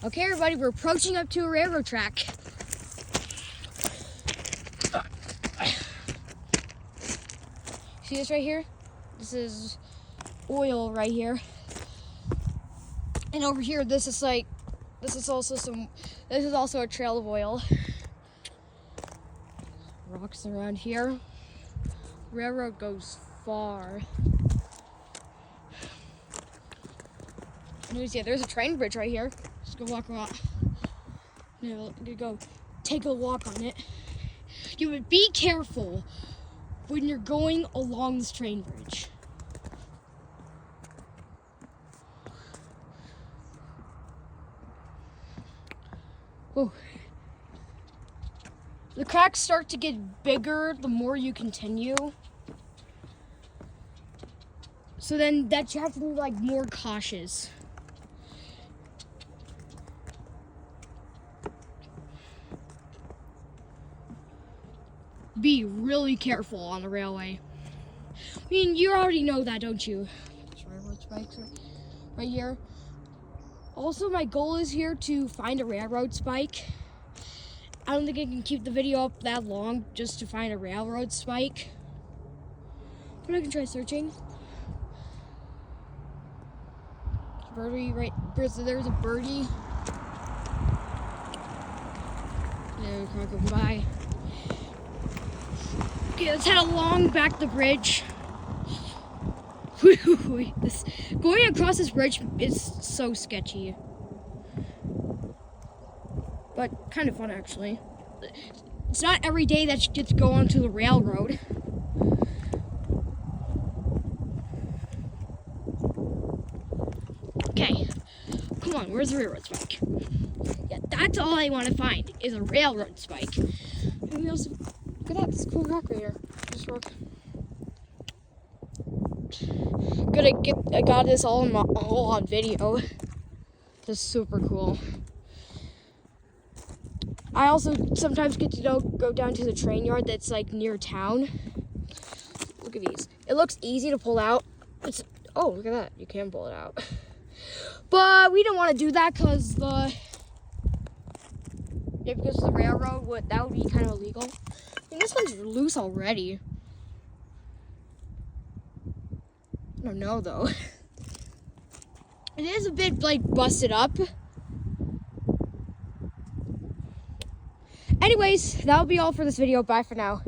Okay, everybody, we're approaching up to a railroad track. See this right here? This is oil right here. And over here, this is also a trail of oil. Rocks around here. Railroad goes far. Yeah, there's a train bridge right here. Just go walk around. No, go take a walk on it. You would be careful when you're going along this train bridge. Oh. The cracks start to get bigger the more you continue. So then that you have to be like more cautious. Be really careful on the railway. I mean, you already know that, don't you? Railroad spikes right here. Also, my goal is here to find a railroad spike. I don't think I can keep the video up that long just to find a railroad spike. But I can try searching. Birdie, right? There's a birdie. Yeah, we can't go by. Okay, let's head along back the bridge. Going across this bridge is so sketchy. But kind of fun, actually. It's not every day that you get to go onto the railroad. Okay, come on, where's the railroad spike? Yeah, that's all I want to find, is a railroad spike. And we also, look at that, this cool rock right here. This rock. I got this all on video. This is super cool. I also sometimes get to go down to the train yard that's like near town. Look at these. It looks easy to pull out. Oh, look at that. You can pull it out. But we don't want to do that because the railroad that would be kind of illegal. I mean, this one's loose already. I don't know though. It is a bit like busted up. Anyways, that'll be all for this video. Bye for now.